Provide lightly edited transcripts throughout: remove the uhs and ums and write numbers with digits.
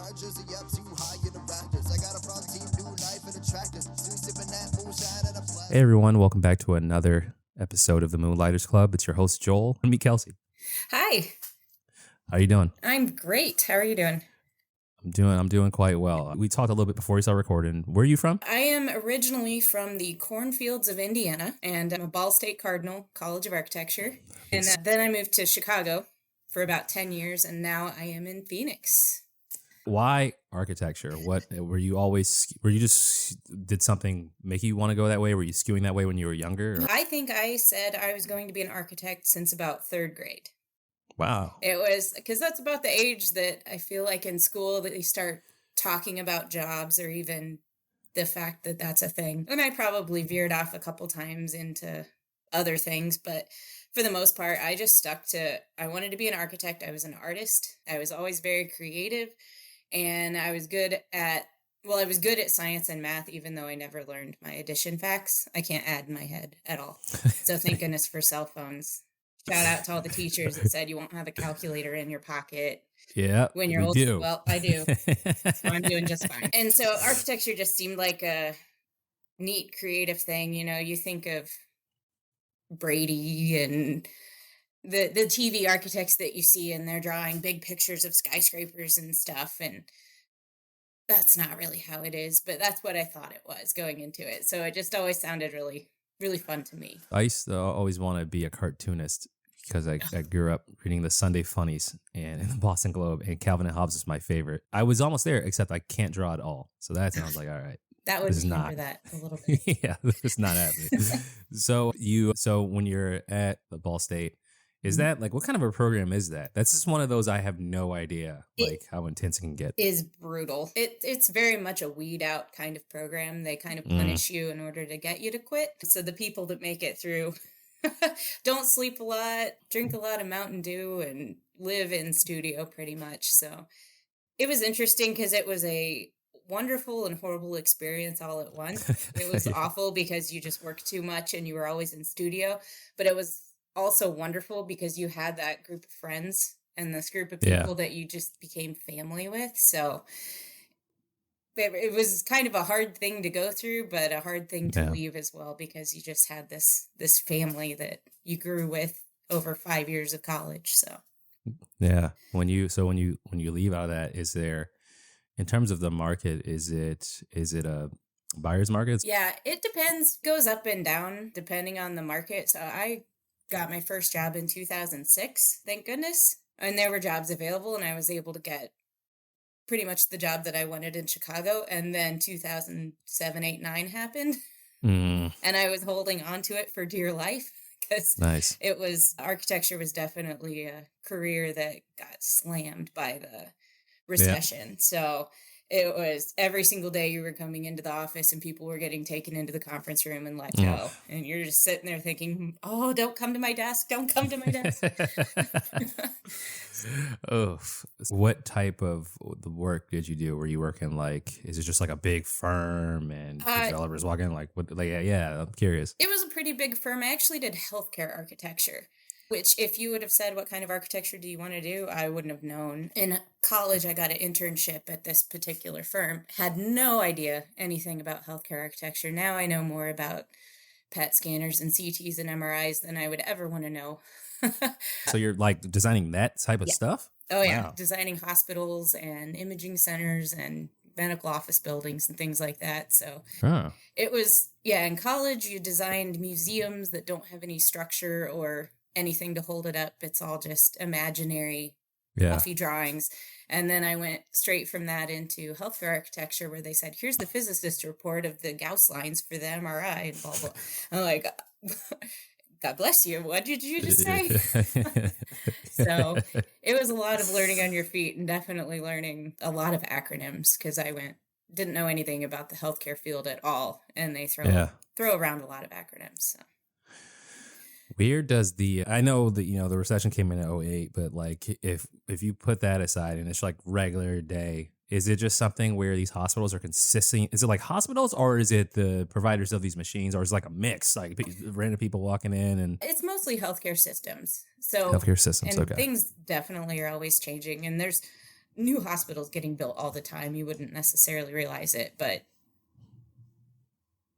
chargers, yep, too high in the rafters. I got a front team, new life and a tractor. Still sipping that moonshine and a flat. Hey everyone, welcome back to another episode of the Moonlighters Club. It's your host Joel and me, Kelsey. Hi. How are you doing? I'm great. How are you doing? I'm doing quite well. We talked a little bit before we started recording. Where are you from? I am originally from the cornfields of Indiana, and I'm a Ball State Cardinal, College of Architecture. And then I moved to Chicago for about 10 years, and now I am in Phoenix. Why architecture? What were you just did something make you want to go that way? Were you skewing that way when you were younger? Or? I think I said I was going to be an architect since about third grade. Wow. It was because that's about the age that I feel like in school that they start talking about jobs or even the fact that that's a thing. And I probably veered off a couple times into other things, but for the most part, I just stuck to, I wanted to be an architect. I was an artist. I was always very creative, and I was good at science and math, even though I never learned my addition facts. I can't add in my head at all. So thank goodness for cell phones. Shout out to all the teachers that said you won't have a calculator in your pocket. Yeah, when you're old. Do. Well, I do. So I'm doing just fine. And so architecture just seemed like a neat, creative thing. You know, you think of Brady and the TV architects that you see, and they're drawing big pictures of skyscrapers and stuff. And that's not really how it is, but that's what I thought it was going into it. So it just always sounded really, really fun to me. I used to always want to be a cartoonist because I grew up reading the Sunday Funnies and the Boston Globe, and Calvin and Hobbes is my favorite. I was almost there, except I can't draw at all. So that sounds like, all right. That would be for that a little bit. Yeah, this is not happening. So when you're at the Ball State, is that like, what kind of a program is that? That's just one of those I have no idea how intense it can get. Is brutal. It's very much a weed out kind of program. They kind of punish you in order to get you to quit. So the people that make it through don't sleep a lot, drink a lot of Mountain Dew, and live in studio pretty much. So it was interesting because it was a wonderful and horrible experience all at once. It was awful because you just worked too much and you were always in studio, but it was also wonderful because you had that group of friends and this group of people that you just became family with. So it was kind of a hard thing to go through, but a hard thing to leave as well, because you just had this family that you grew with over 5 years of college. So yeah, when you leave out of that, is there, in terms of the market, is it a buyer's market? Yeah, it depends. Goes up and down depending on the market. So I got my first job in 2006, thank goodness. And there were jobs available, and I was able to get pretty much the job that I wanted in Chicago. And then 2007, 8, 9 happened. And I was holding on to it for dear life because architecture was definitely a career that got slammed by the recession. Yeah. So it was every single day you were coming into the office and people were getting taken into the conference room and let go. And you're just sitting there thinking, oh, don't come to my desk. Don't come to my desk. Oh, what type of the work did you do? Were you working is it just like a big firm and developers walk in I'm curious. It was a pretty big firm. I actually did healthcare architecture, which if you would have said, what kind of architecture do you want to do? I wouldn't have known. In college, I got an internship at this particular firm. Had no idea anything about healthcare architecture. Now I know more about PET scanners and CTs and MRIs than I would ever want to know. So you're designing that type of stuff? Oh, yeah. Wow. Designing hospitals and imaging centers and medical office buildings and things like that. So it was, in college, you designed museums that don't have any structure or anything to hold it up. It's all just imaginary puffy drawings. And then I went straight from that into healthcare architecture, where they said, here's the physicist report of the Gauss lines for the MRI and blah, blah. I'm like, God bless you. What did you just say? So it was a lot of learning on your feet, and definitely learning a lot of acronyms, because didn't know anything about the healthcare field at all. And they throw around a lot of acronyms. So. Where does I know that, the recession came in 2008, but if you put that aside and it's regular day, is it just something where these hospitals are consistent? Is it like hospitals, or is it the providers of these machines, or is it like a mix, like random people walking in? And it's mostly healthcare systems. So healthcare systems, and things definitely are always changing. And there's new hospitals getting built all the time. You wouldn't necessarily realize it, but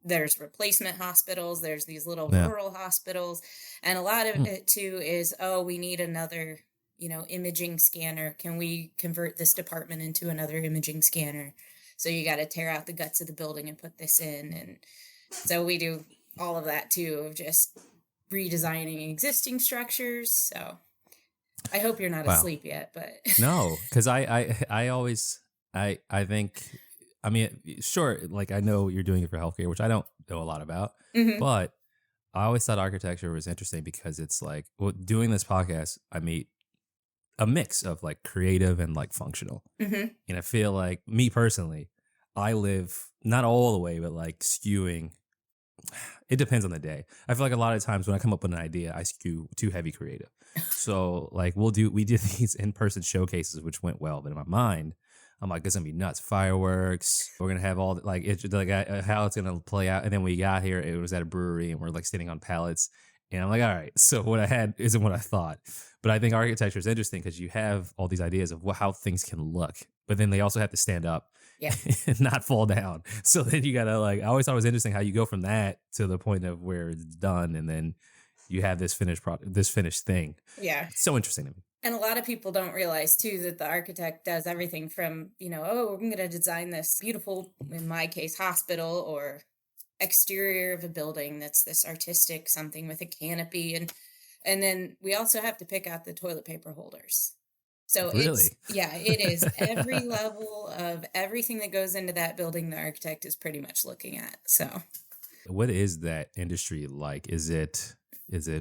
there's replacement hospitals, there's these little Yeah. rural hospitals, and a lot of it too is, oh, we need another, imaging scanner. Can we convert this department into another imaging scanner? So you got to tear out the guts of the building and put this in. And so we do all of that too, of just redesigning existing structures. So I hope you're not Wow. asleep yet, but No, because I always I think, I mean, sure, like I know you're doing it for healthcare, which I don't know a lot about, Mhm. but I always thought architecture was interesting because it's like, well, doing this podcast, I meet a mix of like creative and like functional. Mhm. And I feel like, me personally, I live not all the way, but like skewing. It depends on the day. I feel like a lot of times when I come up with an idea, I skew too heavy creative. So like we did these in-person showcases, which went well, but in my mind, I'm like, it's gonna be nuts, fireworks. We're gonna have all like it's like how it's gonna play out. And then we got here, it was at a brewery, and we're like standing on pallets. And I'm like, all right, so what I had isn't what I thought. But I think architecture is interesting because you have all these ideas of how things can look, but then they also have to stand up Yeah. and not fall down. So then you gotta like, I always thought it was interesting how you go from that to the point of where it's done, and then you have this finished product, this finished thing. Yeah. It's so interesting to me. And a lot of people don't realize too that the architect does everything from, oh, I'm going to design this beautiful, in my case, hospital or exterior of a building that's this artistic something with a canopy, and then we also have to pick out the toilet paper holders. So Really? it is every level of everything that goes into that building the architect is pretty much looking at. So What is that industry like? Is it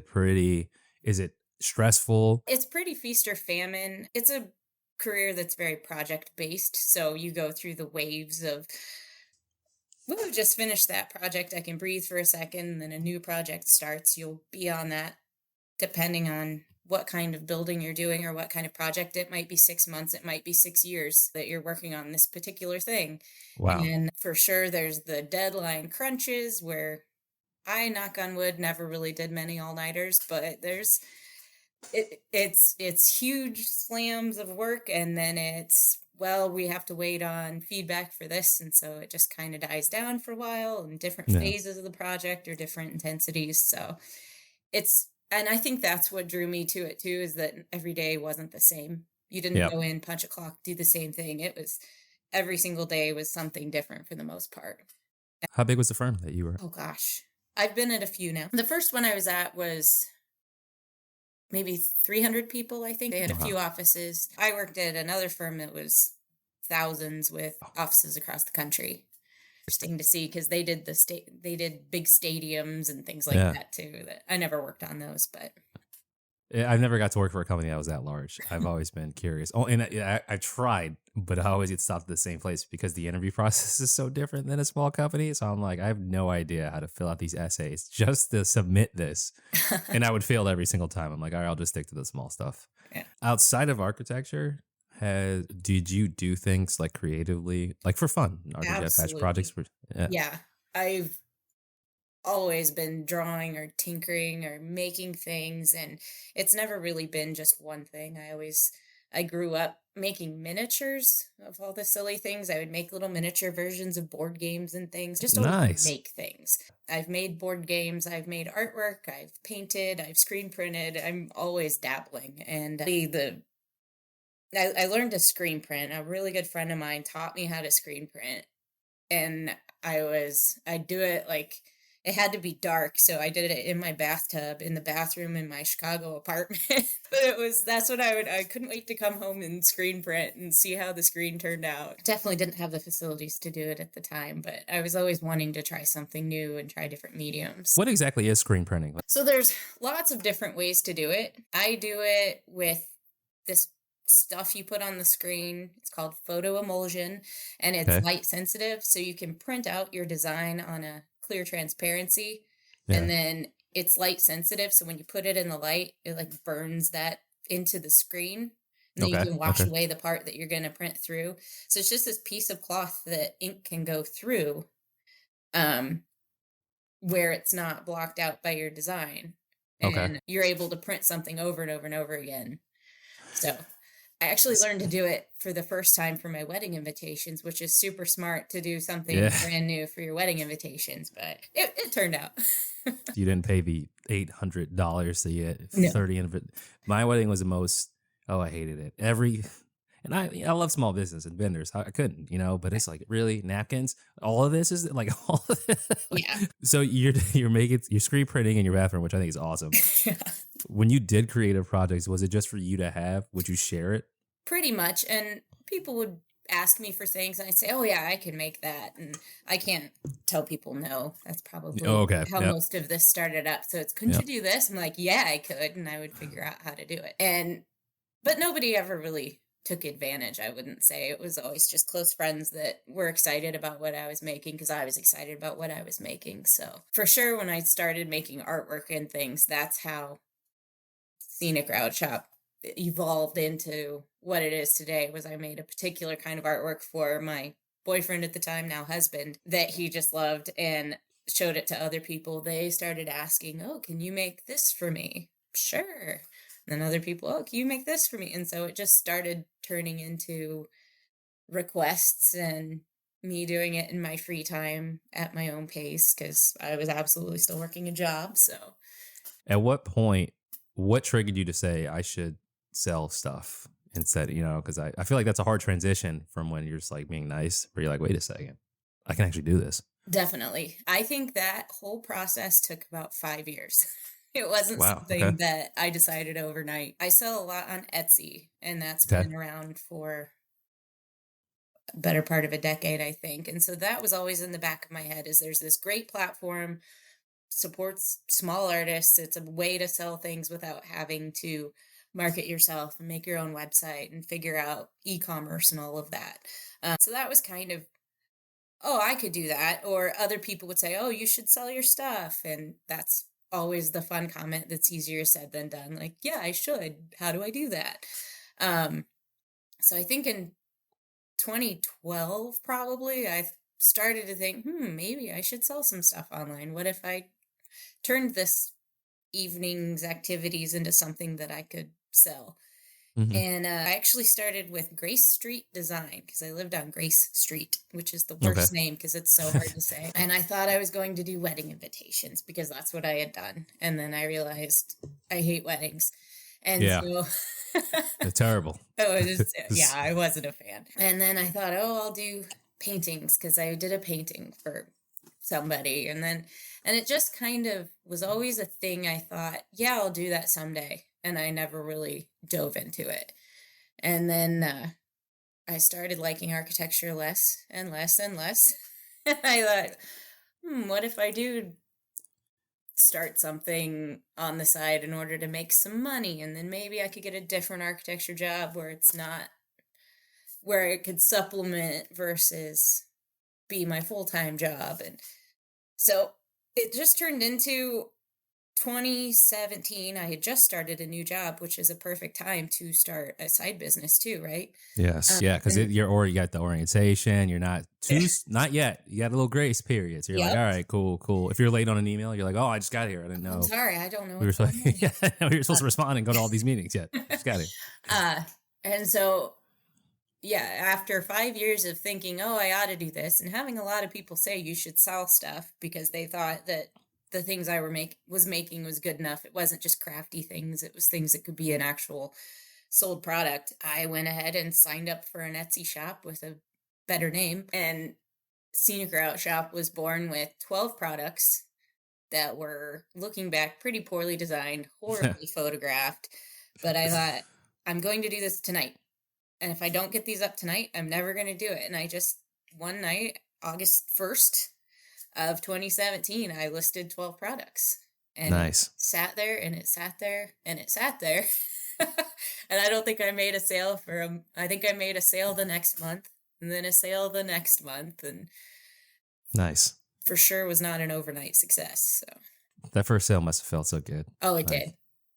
pretty, is it stressful? it's pretty feast or famine. It's a career that's very project based. So you go through the waves of, we've just finished that project. I can breathe for a second. And then a new project starts. You'll be on that depending on what kind of building you're doing or what kind of project. It might be 6 months. It might be 6 years that you're working on this particular thing. Wow. And for sure, there's the deadline crunches where I, knock on wood, never really did many all-nighters, but it's huge slams of work, and then it's, well, we have to wait on feedback for this, and so it just kind of dies down for a while, and different Yeah. phases of the project or different intensities. So and I think that's what drew me to it too, is that every day wasn't the same. You didn't Yep. go in, punch a clock, do the same thing. It was every single day was something different for the most part. How big was the firm that you were? Oh gosh, I've been at a few now. The first one I was at was maybe 300 people, I think. They had a few offices. I worked at another firm that was thousands with offices across the country. Interesting to see because they did they did big stadiums and things like that too. That I never worked on those, but I've never got to work for a company that was that large. I've always been curious. Oh, and I tried, but I always get stopped at the same place because the interview process is so different than a small company. So I'm like, I have no idea how to fill out these essays just to submit this. And I would fail every single time. I'm like, all right, I'll just stick to the small stuff. Yeah. Outside of architecture, did you do things like creatively, like for fun? Or did you have past projects? Yeah, I've always been drawing or tinkering or making things, and it's never really been just one thing. I grew up making miniatures of all the silly things. I would make little miniature versions of board games and things, just always Nice. make things. I've made board games, I've made artwork, I've painted, I've screen printed. I'm always dabbling. And I learned to screen print. A really good friend of mine taught me how to screen print, and I'd do it like, it had to be dark, so I did it in my bathtub in the bathroom in my Chicago apartment. But that's what I couldn't wait to come home and screen print and see how the screen turned out. Definitely didn't have the facilities to do it at the time, but I was always wanting to try something new and try different mediums. What exactly is screen printing? So there's lots of different ways to do it. I do it with this stuff you put on the screen. It's called photo emulsion, and it's light sensitive, so you can print out your design on a clear transparency, and then it's light sensitive, so when you put it in the light, it like burns that into the screen, and then you can wash away the part that you're going to print through. So it's just this piece of cloth that ink can go through, where it's not blocked out by your design, and you're able to print something over and over and over again. So I actually learned to do it for the first time for my wedding invitations, which is super smart to do something Yeah. brand new for your wedding invitations, but it turned out. You didn't pay the $800 to get No. 30 My wedding was the most. Oh, I hated it. And I love small business and vendors. I couldn't, but it's like, really, napkins. All of this is like all of it. Yeah. So you're screen printing in your bathroom, which I think is awesome. Yeah. When you did creative projects, was it just for you to have? Would you share it? Pretty much. And people would ask me for things and I'd say, oh yeah, I can make that. And I can't tell people no. That's probably how most of this started up. So couldn't you do this? I'm like, yeah, I could. And I would figure out how to do it. But nobody ever really took advantage, I wouldn't say. It was always just close friends that were excited about what I was making because I was excited about what I was making. So for sure, when I started making artwork and things, that's how Scenic Route Shop evolved into what it is today. Was I made a particular kind of artwork for my boyfriend at the time, now husband, that he just loved and showed it to other people. They started asking, oh, can you make this for me? Sure. And then other people, oh, can you make this for me? And so it just started turning into requests and me doing it in my free time at my own pace because I was absolutely still working a job. So at what point, what triggered you to say I should sell stuff instead, because I feel like that's a hard transition from when you're just like being nice, where you're like, wait a second, I can actually do this. Definitely. I think that whole process took about 5 years. It wasn't something that I decided overnight. I sell a lot on Etsy, and that's been around for a better part of a decade, I think. And so that was always in the back of my head, is there's this great platform, supports small artists. It's a way to sell things without having to market yourself and make your own website and figure out e-commerce and all of that. So that was kind of, oh, I could do that. Or other people would say, oh, you should sell your stuff. And that's always the fun comment that's easier said than done. Like, yeah, I should. How do I do that? So I think in 2012, probably, I started to think, maybe I should sell some stuff online. What if I turned this evening's activities into something that I could sell? Mm-hmm. And I actually started with Grace Street Design because I lived on Grace Street, which is the worst name because it's so hard to say. And I thought I was going to do wedding invitations because that's what I had done. And then I realized I hate weddings. And so they're terrible. I wasn't a fan. And then I thought, I'll do paintings because I did a painting for somebody. And it just kind of was always a thing. I thought, yeah, I'll do that someday. And I never really dove into it. And then I started liking architecture less and less and less. And I thought, what if I do start something on the side in order to make some money? And then maybe I could get a different architecture job where it's not, where it could supplement versus be my full-time job. And so it just turned into 2017. I had just started a new job, which is a perfect time to start a side business too, right? Yes. Because you got the orientation. You're not not yet. You got a little grace period. So you're like, all right, cool. If you're late on an email, you're like, oh, I just got here. I didn't know. I'm sorry, I don't know. We were supposed to respond and go to all these meetings yet. Just got here. And so, after 5 years of thinking, I ought to do this, and having a lot of people say you should sell stuff because they thought that the things I was making was good enough. It wasn't just crafty things. It was things that could be an actual sold product. I went ahead and signed up for an Etsy shop with a better name. And Scenic Route Shop was born with 12 products that were, looking back, pretty poorly designed, horribly photographed. But I thought, I'm going to do this tonight. And if I don't get these up tonight, I'm never going to do it. And I just, one night, August 1st, of 2017, I listed 12 products. And nice. It sat there and it sat there and it sat there. And I don't think I made a sale for them. I think I made a sale the next month and then a sale the next month. And nice. For sure was not an overnight success. So that first sale must have felt so good. Oh, it did.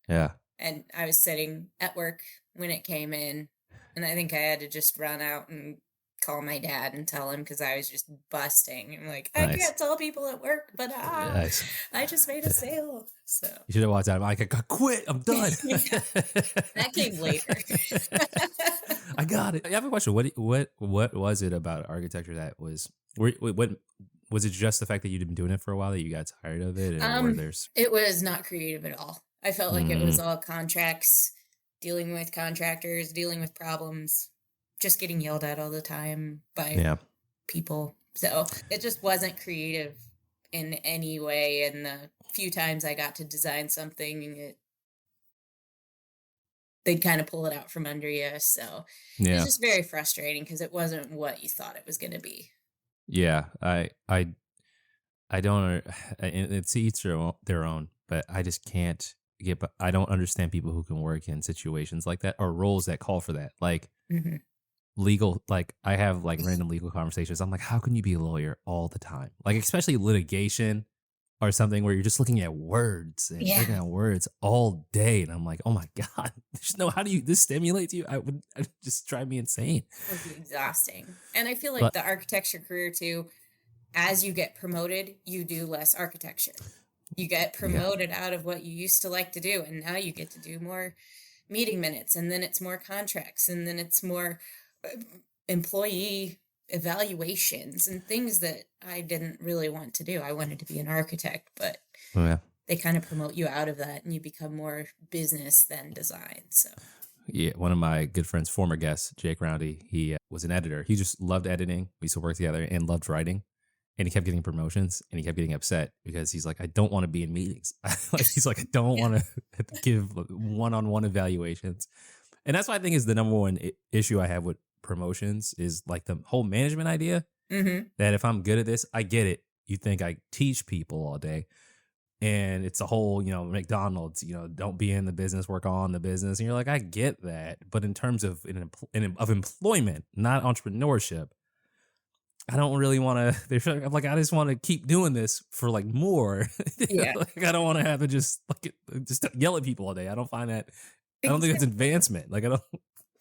Yeah. And I was sitting at work when it came in. And I think I had to just run out and call my dad and tell him because I was just busting. I'm like, I Nice. can't tell people at work, but Nice. I just made a sale. So You should have watched that. I'm like, I quit. I'm done. yeah, that came later. I got it. I have a question. What was it about architecture that was? What was it? Just the fact that you'd been doing it for a while that you got tired of it, or were there's? It was not creative at all. I felt like it was all contracts, dealing with contractors, dealing with problems, just getting yelled at all the time by people. So it just wasn't creative in any way. And the few times I got to design something, they'd kind of pull it out from under you. So it's just very frustrating because it wasn't what you thought it was going to be. Yeah, I don't. It's each their own, but I just can't get. I don't understand people who can work in situations like that or roles that call for that, like legal. Like I have like random legal conversations. I'm like, how can you be a lawyer all the time? Like especially litigation or something where you're just looking at words and looking at words all day, and I'm like, oh my god, there's no. How do you? This stimulates you? It would just drive me insane. It would be exhausting, and I feel like the architecture career too. As you get promoted, you do less architecture. You get promoted out of what you used to like to do, and now you get to do more meeting minutes, and then it's more contracts, and then it's more employee evaluations and things that I didn't really want to do. I wanted to be an architect, but they kind of promote you out of that, and you become more business than design. So. Yeah, one of my good friends, former guest, Jake Roundy, he was an editor. He just loved editing. We used to work together and loved writing. And he kept getting promotions and he kept getting upset because he's like, I don't want to be in meetings. He's like, I don't want to give one-on-one evaluations. And that's what I think is the number one issue I have with promotions is like the whole management idea that if I'm good at this, I get it. You think I teach people all day. And it's a whole, McDonald's, don't be in the business, work on the business. And you're like, I get that. But in terms of of employment, not entrepreneurship, I don't really want to. I'm like, I just want to keep doing this for like more. Yeah. Like, I don't want to have to just yell at people all day. I don't find that. I don't think it's advancement. Like I don't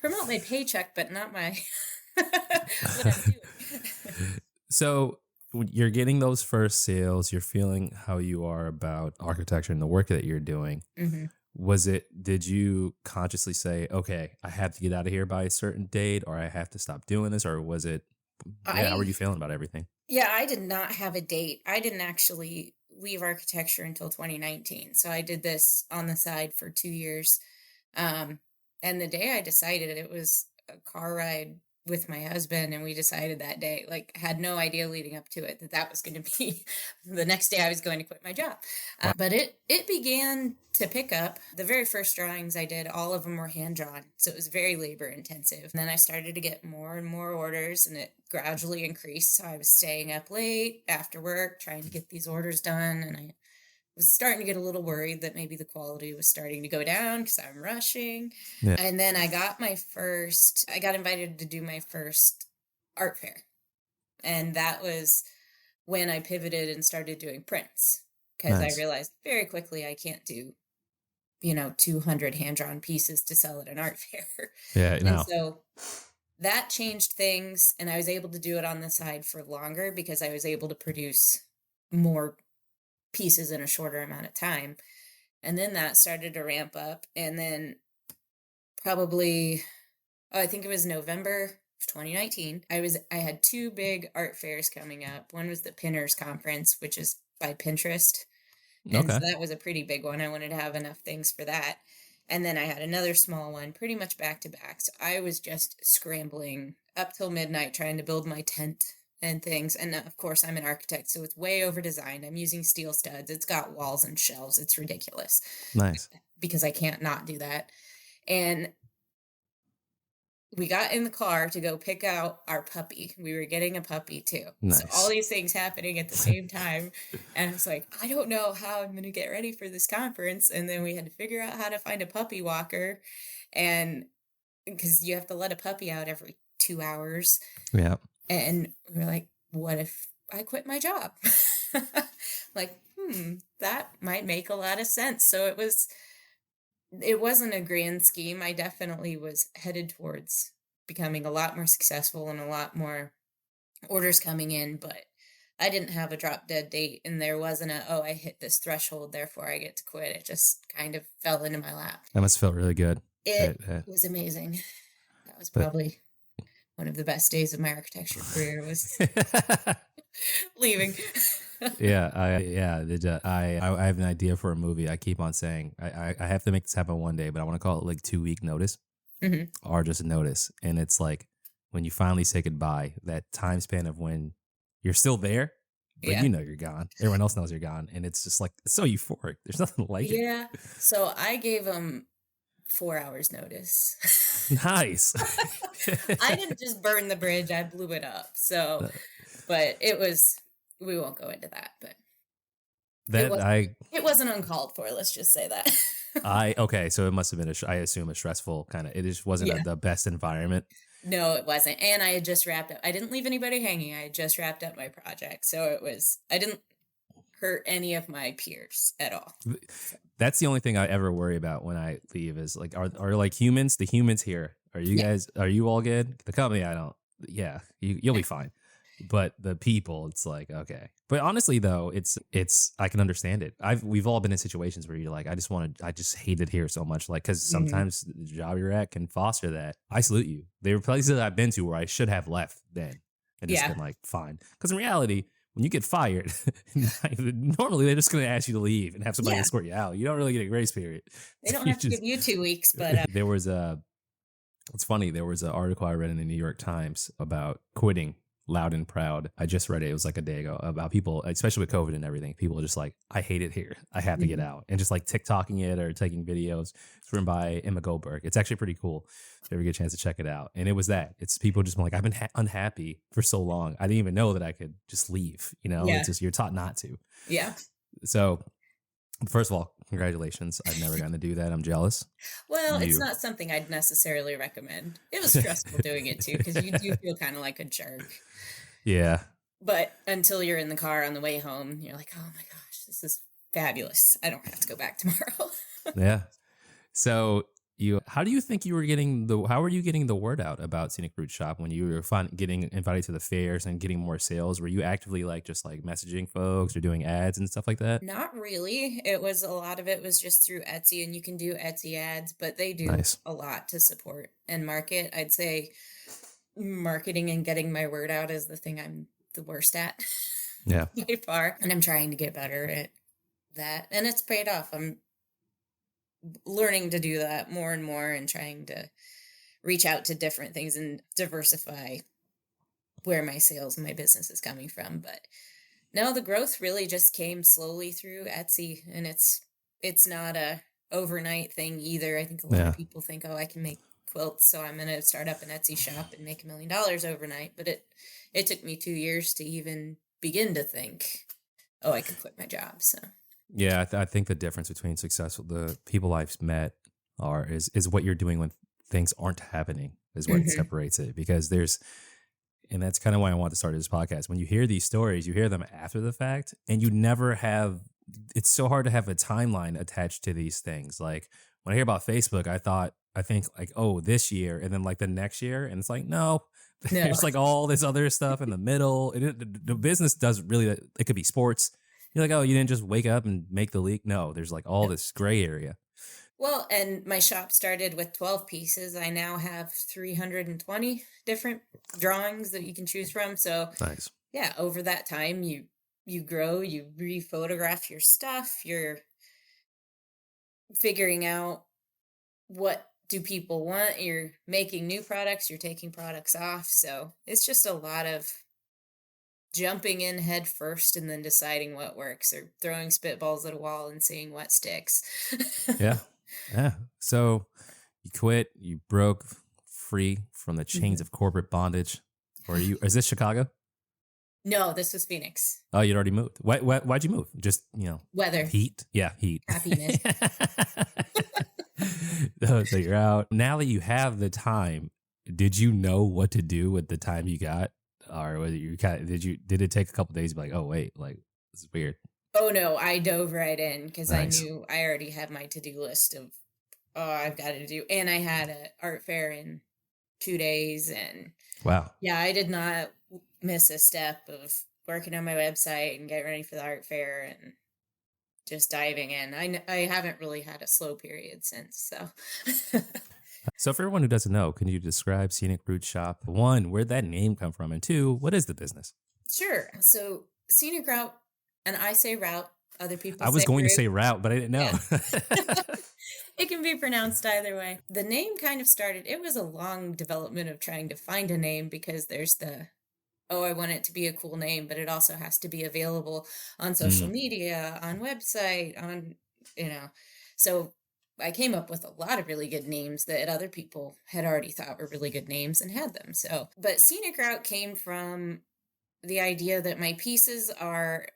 promote my paycheck, but not my what I'm doing. So when you're getting those first sales, you're feeling how you are about architecture and the work that you're doing. Did you consciously say, okay, I have to get out of here by a certain date, or I have to stop doing this, or was it? How were you feeling about everything? Yeah, I did not have a date. I didn't actually leave architecture until 2019. So I did this on the side for 2 years. And the day I decided, it was a car ride with my husband, and we decided that day, like had no idea leading up to it that was going to be the next day I was going to quit my job. But it began to pick up. The very first drawings I did, all of them were hand drawn, so it was very labor intensive. And then I started to get more and more orders, and it gradually increased. So I was staying up late after work trying to get these orders done, and I was starting to get a little worried that maybe the quality was starting to go down because I'm rushing. Yeah. And then I got invited to do my first art fair. And that was when I pivoted and started doing prints, because I realized very quickly I can't do, 200 hand-drawn pieces to sell at an art fair. Yeah, no. And so that changed things, and I was able to do it on the side for longer because I was able to produce more pieces in a shorter amount of time. And then that started to ramp up, and then probably I think it was November of 2019, I had 2 big art fairs coming up. One was the Pinners Conference, which is by Pinterest, and so that was a pretty big one. I wanted to have enough things for that. And then I had another small one pretty much back to back, so I was just scrambling up till midnight trying to build my tent and things. And of course, I'm an architect, so it's way over designed. I'm using steel studs. It's got walls and shelves. It's ridiculous. Nice. Because I can't not do that. And we got in the car to go pick out our puppy. We were getting a puppy too. Nice. So all these things happening at the same time. And I was like, I don't know how I'm going to get ready for this conference. And then we had to figure out how to find a puppy walker. And because you have to let a puppy out every 2 hours. Yeah. And we were like, what if I quit my job? Like, that might make a lot of sense. So it wasn't a grand scheme. I definitely was headed towards becoming a lot more successful and a lot more orders coming in, but I didn't have a drop dead date, and there wasn't I hit this threshold, therefore I get to quit. It just kind of fell into my lap. That must feel really good. It was amazing. That was probably one of the best days of my architecture career was leaving. I have an idea for a movie. I keep on saying I have to make this happen one day, but I want to call it like 2-week notice, or just a notice. And it's like when you finally say goodbye, that time span of when you're still there, but you know you're gone. Everyone else knows you're gone, and it's just like it's so euphoric. There's nothing like it. Yeah. So I gave them 4 hours notice. Nice. I didn't just burn the bridge; I blew it up. So, but it was. We won't go into that, but it wasn't uncalled for. Let's just say that. Okay, so it must have been I assume a stressful kind of. It just wasn't the best environment. No, it wasn't. And I had just wrapped up. I didn't leave anybody hanging. I had just wrapped up my project, so I didn't hurt any of my peers at all. That's the only thing I ever worry about when I leave is like, are like the humans here? Are you guys? Are you all good? The company, I don't. Yeah, you'll be fine. But the people, it's like, okay. But honestly, though, it's I can understand it. We've all been in situations where you're like, I just hate it here so much. Like, because sometimes the job you're at can foster that. I salute you. There were places that I've been to where I should have left then and just been like, fine. Because in reality, when you get fired, normally they're just going to ask you to leave and have somebody escort you out. You don't really get a grace period. They don't have to give you 2 weeks, but there was it's funny. There was an article I read in the New York Times about quitting loud and proud. I just read it. It was like a day ago about people, especially with COVID and everything. People are just like, I hate it here. I have to get out. And just like TikToking it or taking videos. It's written by Emma Goldberg. It's actually pretty cool. If you ever get a chance to check it out. And it was that. It's people just been like, I've been unhappy for so long. I didn't even know that I could just leave. You know, it's just, you're taught not to. Yeah. So first of all, congratulations. I've never gotten to do that. I'm jealous. Well, it's not something I'd necessarily recommend. It was stressful doing it too, because you do feel kind of like a jerk. Yeah. But until you're in the car on the way home, you're like, oh my gosh, this is fabulous. I don't have to go back tomorrow. Yeah. So how do you think you were how were you getting the word out about Scenic Fruit Shop when you were getting invited to the fairs and getting more sales? Were you actively just messaging folks or doing ads and stuff like that? Not really. A lot of it was just through Etsy, and you can do Etsy ads, but they do a lot to support and market. I'd say marketing and getting my word out is the thing I'm the worst at. Yeah. By far. And I'm trying to get better at that. And it's paid off. I'm learning to do that more and more and trying to reach out to different things and diversify where my sales and my business is coming from. But no, the growth really just came slowly through Etsy, and it's not a overnight thing either. I think a lot of people think, I can make quilts, so I'm going to start up an Etsy shop and make $1 million overnight. But it took me 2 years to even begin to think, I could quit my job. So yeah, I think the difference between the people I've met is what you're doing when things aren't happening is what separates it, because and that's kind of why I want to start this podcast. When you hear these stories, you hear them after the fact, and you never have. It's so hard to have a timeline attached to these things. Like when I hear about Facebook, I think this year, and then the next year, and it's like no. There's all this other stuff in the middle. The business doesn't really. It could be sports. You're like, you didn't just wake up and make the leak. No, there's all this gray area. Well, and my shop started with 12 pieces. I now have 320 different drawings that you can choose from. So nice. Yeah, over that time, you grow, you re-photograph your stuff. You're figuring out what do people want. You're making new products. You're taking products off. So it's just a lot of jumping in head first and then deciding what works, or throwing spitballs at a wall and seeing what sticks. Yeah. So you quit, you broke free from the chains of corporate bondage. Is this Chicago? No, this was Phoenix. Oh, you'd already moved. Why'd you move? Just, weather. Heat. Yeah. Heat. Happiness. So you're out. Now that you have the time, did you know what to do with the time you got? Or was it did it take a couple days to be like, oh wait, this is weird? Oh no, I dove right in because I knew I already had my to-do list of I've got to do, and I had an art fair in 2 days. And Wow. yeah, I did not miss a step of working on my website and getting ready for the art fair and just diving in. I haven't really had a slow period since. So So for everyone who doesn't know, can you describe Scenic Route Shop? One, where'd that name come from? And two, what is the business? sure. So Scenic Route, and I say route, other people I was say going to route. say route, but I didn't know. Yeah. It can be pronounced either way. The name kind of started, it was a long development of trying to find a name because there's the, oh, I want it to be a cool name, but it also has to be available on social Mm, media, on website, on, you know. So I came up with a lot of really good names that other people had already thought were really good names and had them. So, but Scenic Route came from the idea that my pieces are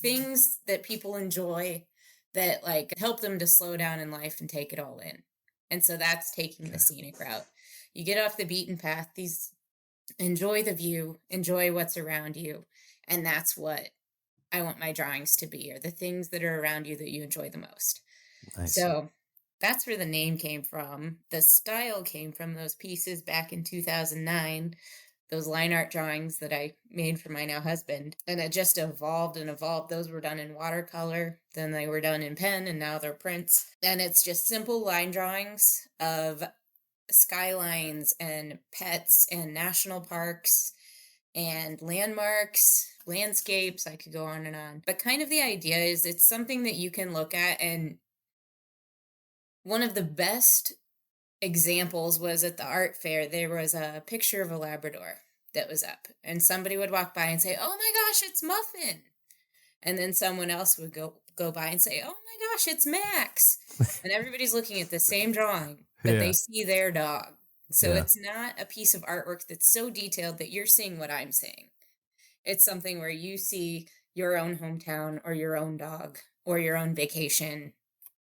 things that people enjoy that like help them to slow down in life and take it all in. And so that's taking the okay. scenic route. You get off the beaten path, these enjoy the view, enjoy what's around you. And that's what I want my drawings to be, or the things that are around you that you enjoy the most. Nice. So that's where the name came from. The style came from those pieces back in 2009, those line art drawings that I made for my now husband. And it just evolved and evolved. Those were done in watercolor, then they were done in pen, and now they're prints. And it's just simple line drawings of skylines and pets and national parks and landmarks, landscapes. I could go on and on. But kind of the idea is it's something that you can look at. And one of the best examples was at the art fair. There was a picture of a Labrador that was up, and somebody would walk by and say, "Oh my gosh, it's Muffin." And then someone else would go by and say, "Oh my gosh, it's Max." And everybody's looking at the same drawing, but they Yeah. see their dog. So Yeah. it's not a piece of artwork that's so detailed that you're seeing what I'm seeing. It's something where you see your own hometown or your own dog or your own vacation,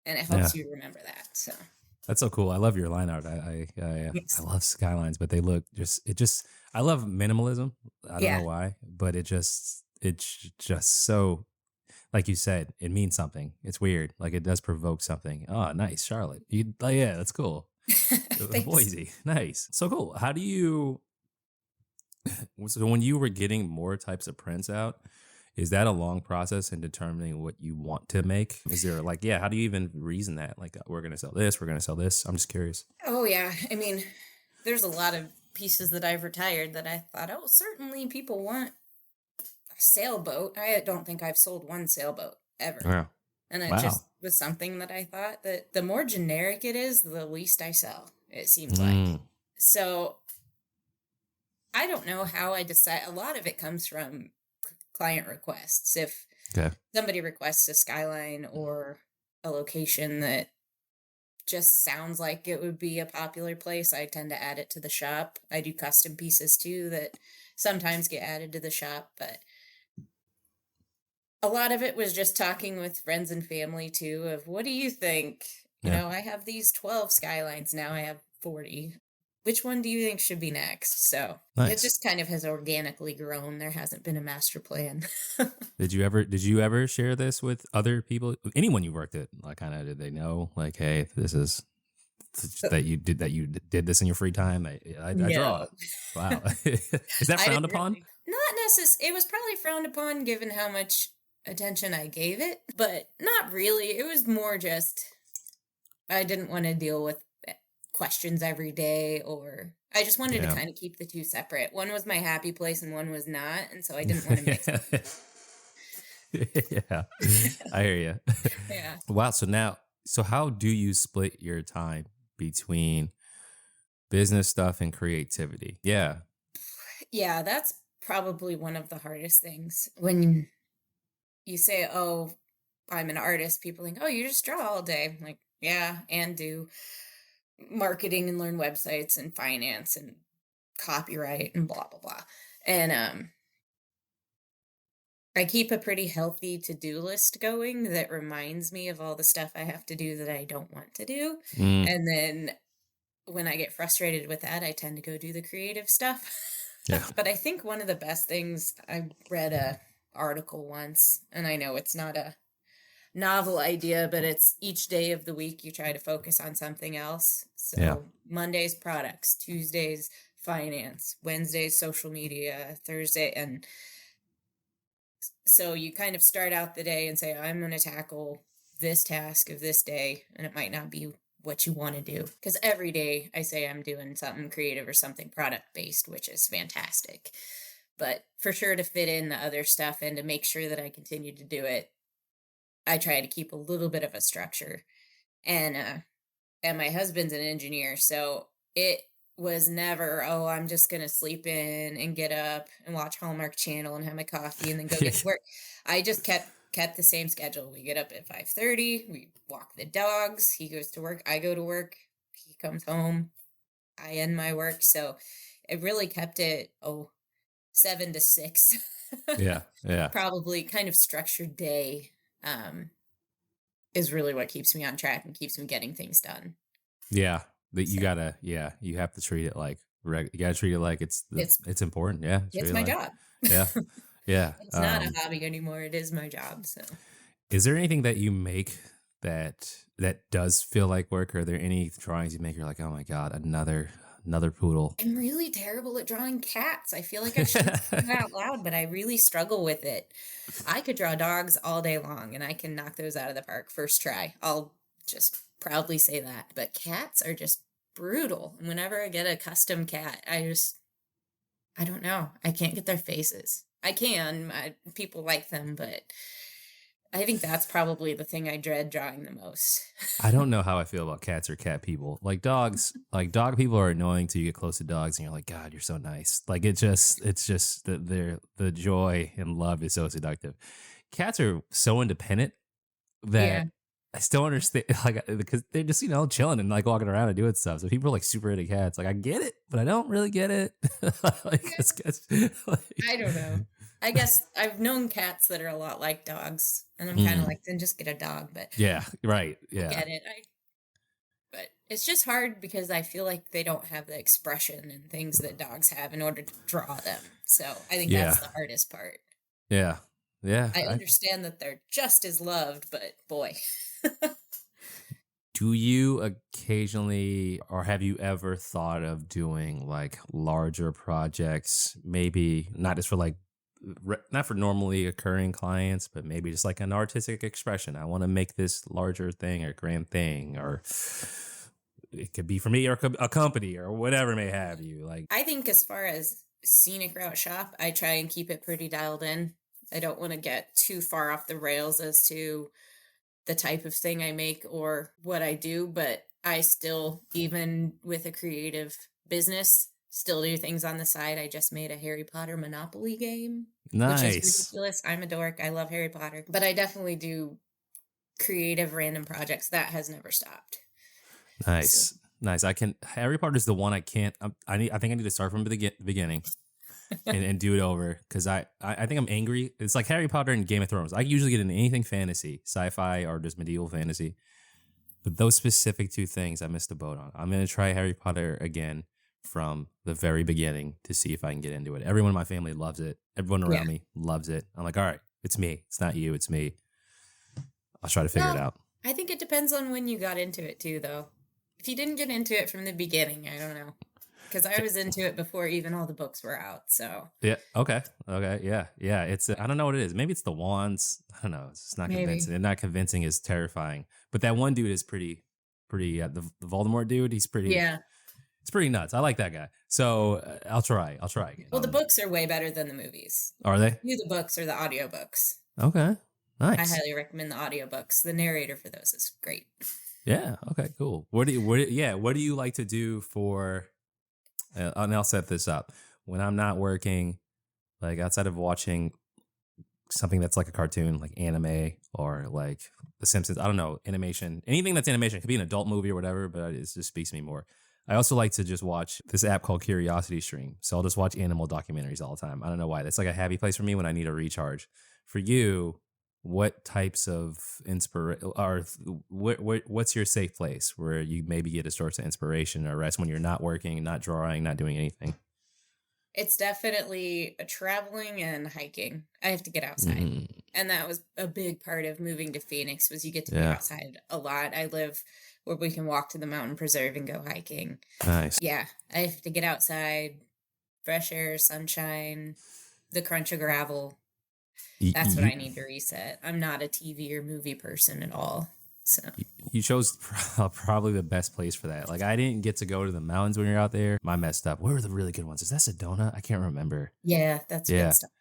and it Yeah. helps you remember that. So That's so cool. I love your line art. I yes. love skylines, but they look I love minimalism. I don't know Yeah. why, but it's just so, like you said, it means something. It's weird. Like it does provoke something. Oh, nice, Charlotte. Yeah, that's cool. Thanks. Boise. Nice. So cool. How do you so when you were getting more types of prints out, is that a long process in determining what you want to make? Is there like, yeah, how do you even reason that? Like, we're going to sell this, we're going to sell this. I'm just curious. Oh, yeah. I mean, there's a lot of pieces that I've retired that I thought, oh, certainly people want a sailboat. I don't think I've sold one sailboat ever. Yeah. And it Wow. just was something that I thought that the more generic it is, the least I sell, it seems like. Mm, So I don't know how I decide. A lot of it comes from client requests. If okay. somebody requests a skyline or a location that just sounds like it would be a popular place, I tend to add it to the shop. I do custom pieces too that sometimes get added to the shop, but a lot of it was just talking with friends and family too of what do you think? Yeah. I have these 12 skylines now, I have 40. Which one do you think should be next? So it Nice. just kind of has organically grown. There hasn't been a master plan. Did you ever share this with other people? Anyone you worked at? Like, kind of, did they know? Like, hey, this is that you did this in your free time. I draw. No. Wow. Is that I frowned didn't upon? really. Not necessarily. It was probably frowned upon given how much attention I gave it, but not really. It was more just I didn't want to deal with questions every day, or I just wanted to Yeah. kind of keep the two separate. One was my happy place and one was not, and so I didn't want to mix them. Yeah, I hear you. Yeah. Wow. So how do you split your time between business stuff and creativity? Yeah. Yeah, that's probably one of the hardest things. When you say, oh, I'm an artist, people think, oh, you just draw all day. I'm like, yeah, and do marketing and learn websites and finance and copyright and blah, blah, blah. And I keep a pretty healthy to-do list going that reminds me of all the stuff I have to do that I don't want to do. Mm, And then when I get frustrated with that, I tend to go do the creative stuff. yeah. But I think one of the best things, I read a article once, and I know it's not a novel idea, but it's each day of the week you try to focus on something else. So Yeah. Monday's products, Tuesday's finance, Wednesday's social media, Thursday. And so you kind of start out the day and say, I'm going to tackle this task of this day. And it might not be what you want to do. Because every day I say I'm doing something creative or something product based, which is fantastic. But for sure to fit in the other stuff and to make sure that I continue to do it, I try to keep a little bit of a structure. And my husband's an engineer, so it was never, oh, I'm just going to sleep in and get up and watch Hallmark Channel and have my coffee and then go get to work. I just kept the same schedule. We get up at 5:30, we walk the dogs, he goes to work, I go to work, he comes home, I end my work. So it really kept it 7 to 6. Yeah. Probably kind of structured day is really what keeps me on track and keeps me getting things done. Yeah. You gotta, you have to treat it like, you gotta treat it like it's important. Yeah. It's really my like, job. Yeah. Yeah. It's not a hobby anymore. It is my job. So is there anything that you make that does feel like work? Or are there any drawings you make you're like, oh my God, another poodle? I'm really terrible at drawing cats. I feel like I shouldn't say that out loud, but I really struggle with it. I could draw dogs all day long and I can knock those out of the park first try. I'll just proudly say that. But cats are just brutal. And whenever I get a custom cat, I don't know. I can't get their faces. I can. People like them, but I think that's probably the thing I dread drawing the most. I don't know how I feel about cats or cat people. Like dogs, like dog people are annoying till you get close to dogs and you're like, God, you're so nice. Like it's just the joy and love is so seductive. Cats are so independent that I still understand, like, because they're just, chilling and like walking around and doing stuff. So people are like super into cats. Like I get it, but I don't really get it. I don't know. I guess I've known cats that are a lot like dogs, and I'm kind of like, then just get a dog. But yeah, right, yeah, I get it. But it's just hard because I feel like they don't have the expression and things that dogs have in order to draw them. So I think that's the hardest part. Yeah. I understand that they're just as loved, but boy. Do you occasionally, or have you ever thought of doing like larger projects? Maybe not just for like, not for normally occurring clients, but maybe just like an artistic expression. I want to make this larger thing or grand thing, or it could be for me or a company or whatever may have you. Like, I think as far as Scenic Route Shop, I try and keep it pretty dialed in. I don't want to get too far off the rails as to the type of thing I make or what I do, but I still, even with a creative business, still do things on the side. I just made a Harry Potter Monopoly game. Nice. Which is ridiculous. I'm a dork. I love Harry Potter. But I definitely do creative random projects. That has never stopped. Nice. So. Nice. Harry Potter is the one I can't, I think I need to start from the beginning and do it over. Cause I think I'm angry. It's like Harry Potter and Game of Thrones. I usually get into anything fantasy, sci-fi or just medieval fantasy. But those specific two things I missed the boat on. I'm going to try Harry Potter again from the very beginning to see if I can get into it. Everyone in my family loves it. Everyone around me loves it. I'm like, all right, it's me. It's not you. It's me. I'll try to figure it out. I think it depends on when you got into it too, though. If you didn't get into it from the beginning, I don't know. Because I was into it before even all the books were out. So yeah, okay, yeah. It's I don't know what it is. Maybe it's the wands. I don't know. It's not convincing. And not convincing is terrifying. But that one dude is pretty. The Voldemort dude. He's pretty. Yeah. It's pretty nuts. I like that guy. So I'll try again. Well, the books are way better than the movies. Are they? Do the books or the audiobooks. Okay. Nice. I highly recommend the audiobooks. The narrator for those is great. Yeah. Okay, cool. What do you like to do for, and I'll set this up. When I'm not working, like outside of watching something that's like a cartoon, like anime or like The Simpsons, I don't know, animation, anything that's animation. It could be an adult movie or whatever, but it just speaks to me more. I also like to just watch this app called Curiosity Stream. So I'll just watch animal documentaries all the time. I don't know why. That's like a happy place for me when I need a recharge. For you, what types of what's your safe place where you maybe get a source of inspiration or rest when you're not working, not drawing, not doing anything? It's definitely traveling and hiking. I have to get outside. And that was a big part of moving to Phoenix was you get to be Yeah. outside a lot. I live where we can walk to the mountain preserve and go hiking. Nice. Yeah, I have to get outside, fresh air, sunshine, the crunch of gravel. That's what I need to reset. I'm not a TV or movie person at all. So You chose probably the best place for that. Like, I didn't get to go to the mountains when you're out there. I messed up. Where were the really good ones? Is that Sedona? I can't remember. yeah, that's Yeah. good stuff.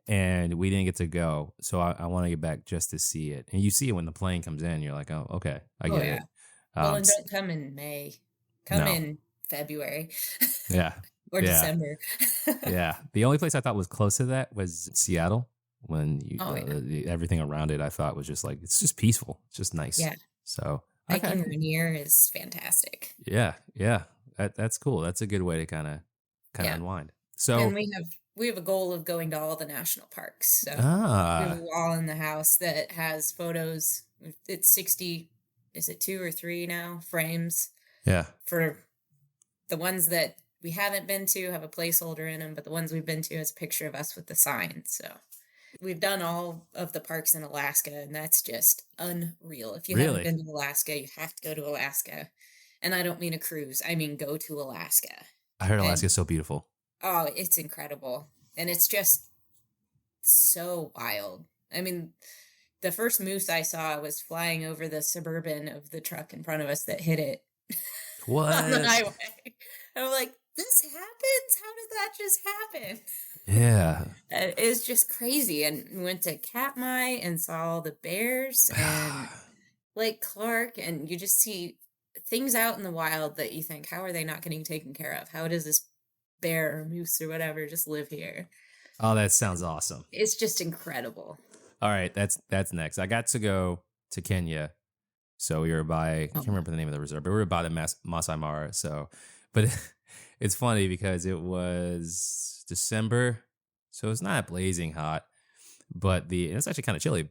And we didn't get to go. So I want to get back just to see it. And you see it when the plane comes in. You're like, oh, okay. I get it. Well, and don't come in May. Come in February. Yeah. Or December. Yeah. The only place I thought was close to that was Seattle. When you, everything around it, I thought was just like, it's just peaceful. It's just nice. Yeah. So hiking Rainier is fantastic. Yeah. Yeah. That's cool. That's a good way to kind of unwind. So, and we have a goal of going to all the national parks. So we have a wall in the house that has photos. It's 60, is it 2 or 3 now, frames? Yeah. For the ones that we haven't been to have a placeholder in them, but the ones we've been to has a picture of us with the sign. So we've done all of the parks in Alaska, and that's just unreal. If you haven't been to Alaska, you have to go to Alaska. And I don't mean a cruise. I mean go to Alaska. I heard Alaska is so beautiful. Oh, it's incredible. And it's just so wild. I mean, the first moose I saw was flying over the Suburban of the truck in front of us that hit it. What? On the highway. I'm like, this happens? How did that just happen? Yeah. It's just crazy. And we went to Katmai and saw all the bears and Lake Clark. And you just see things out in the wild that you think, how are they not getting taken care of? How does this bear or moose or whatever just live here? Oh, that sounds awesome. It's just incredible. All right, that's next. I got to go to Kenya. So we were by, I can't remember the name of the reserve, but we were by the Masai Mara. So, but it's funny because it was December, so it's not blazing hot, but it's actually kind of chilly.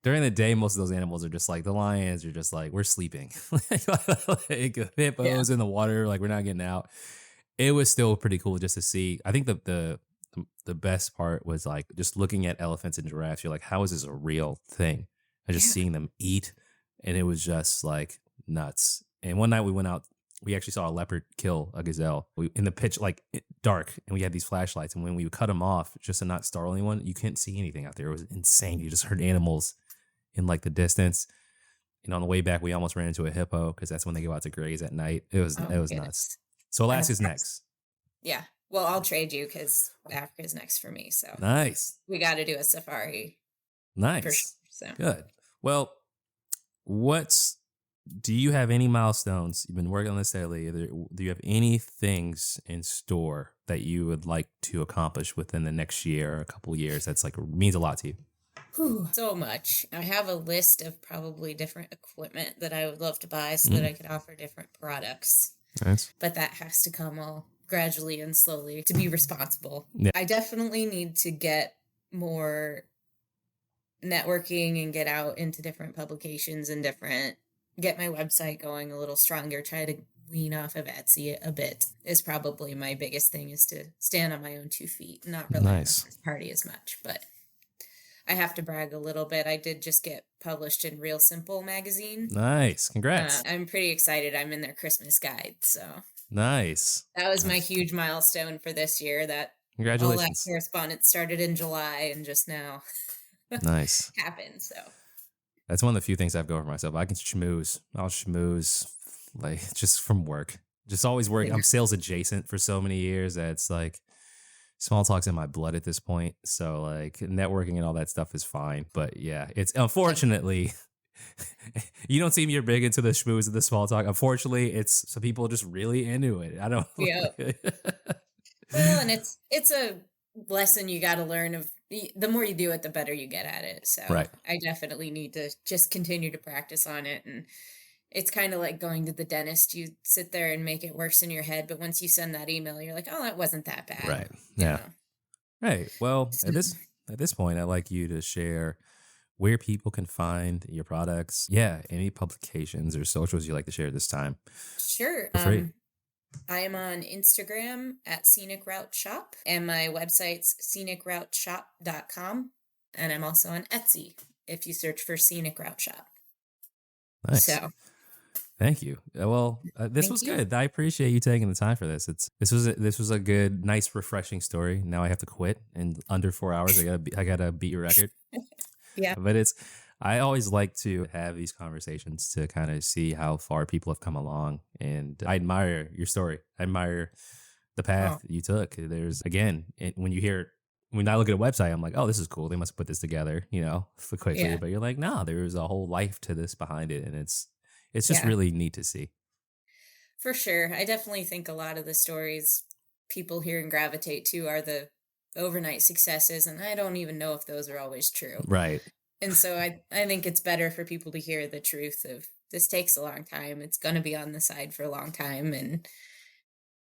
During the day, most of those animals are just like, the lions are just like, we're sleeping. Like hippos in the water, like we're not getting out. It was still pretty cool just to see. I think the best part was like just looking at elephants and giraffes. You're like, how is this a real thing? And just seeing them eat. And it was just like nuts. And one night we went out, we actually saw a leopard kill a gazelle in the pitch, like dark. And we had these flashlights. And when we would cut them off, just to not startle anyone, you couldn't see anything out there. It was insane. You just heard animals in like the distance. And on the way back, we almost ran into a hippo because that's when they go out to graze at night. It was nuts. So Alaska's next. Yeah. Well, I'll trade you because Africa's next for me. So nice. We got to do a safari. Nice. For sure, so. Good. Well, do you have any milestones? You've been working on this lately. Do you have any things in store that you would like to accomplish within the next year or a couple of years that's like means a lot to you? Whew, so much. I have a list of probably different equipment that I would love to buy so that I could offer different products. Nice. But that has to come all gradually and slowly to be responsible. Yeah. I definitely need to get more networking and get out into different publications and get my website going a little stronger, try to wean off of Etsy a bit is probably my biggest thing, is to stand on my own 2 feet, not rely on this party as much. But I have to brag a little bit. I did just get published in Real Simple magazine. Nice. Congrats. I'm pretty excited. I'm in their Christmas guide. So nice. That was my huge milestone for this year. Congratulations. All that correspondence started in July and just now nice happened. So that's one of the few things I've got for myself. I can schmooze. I'll schmooze like just from work. Just always work. Yeah. I'm sales adjacent for so many years that it's like small talk's in my blood at this point. So like networking and all that stuff is fine. But yeah, it's unfortunately you don't seem you're big into the schmooze and the small talk. Unfortunately, it's some people are just really into it. I don't. Yeah. Well, and it's a lesson you got to learn. Of the more you do it, the better you get at it. So right. I definitely need to just continue to practice on it. And it's kind of like going to the dentist. You sit there and make it worse in your head, but once you send that email, you're like, oh, that wasn't that bad. Right. Yeah. Right. Well, at this point, I'd like you to share where people can find your products. Yeah. Any publications or socials you like to share this time. Sure. I am on Instagram at Scenic Route Shop, and my website's scenicrouteshop.com. And I'm also on Etsy if you search for Scenic Route Shop. Nice. So thank you. Well, this Thank was you. good. I appreciate you taking the time for this. This was a good, nice, refreshing story. Now I have to quit in under 4 hours. I gotta beat your record. Yeah. But I always like to have these conversations to kind of see how far people have come along. And I admire your story. I admire the path you took. There's, again, when I look at a website, I'm like, oh, this is cool. They must have put this together, for quickly. Yeah. But you're like, no, there's a whole life to this behind it. And it's just Yeah. really neat to see. For sure. I definitely think a lot of the stories people hear and gravitate to are the overnight successes, and I don't even know if those are always true. Right. And so I think it's better for people to hear the truth of this takes a long time. It's going to be on the side for a long time, and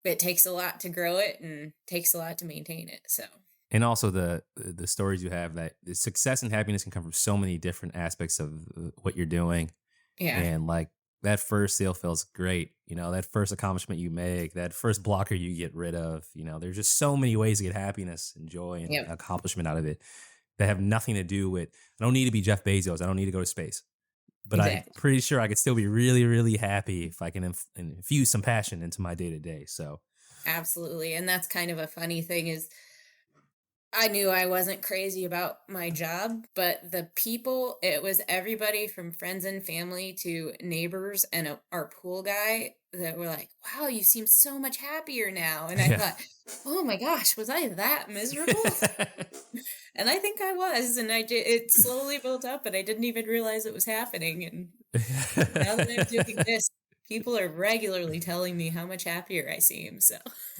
it takes a lot to grow it and takes a lot to maintain it. So. And also the stories you have, that the success and happiness can come from so many different aspects of what you're doing. Yeah. And like that first sale feels great. That first accomplishment you make, that first blocker you get rid of, there's just so many ways to get happiness and joy and accomplishment out of it that have nothing to do with, I don't need to be Jeff Bezos. I don't need to go to space. But I'm pretty sure I could still be really, really happy if I can infuse some passion into my day to day. So. Absolutely. And that's kind of a funny thing is I knew I wasn't crazy about my job, but the people, it was everybody from friends and family to neighbors and our pool guy that were like, wow, you seem so much happier now. And I thought, oh my gosh, was I that miserable? And I think I was. And it slowly built up, and I didn't even realize it was happening. And now that I'm doing this, people are regularly telling me how much happier I seem. So,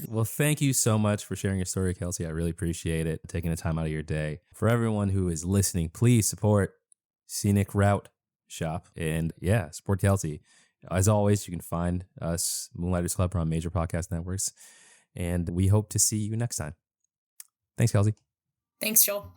well, thank you so much for sharing your story, Kelsey. I really appreciate it, taking the time out of your day. For everyone who is listening, please support Scenic Route Shop and support Kelsey. As always, you can find us, Moonlighters Club, on major podcast networks, and we hope to see you next time. Thanks, Kelsey. Thanks, Joel.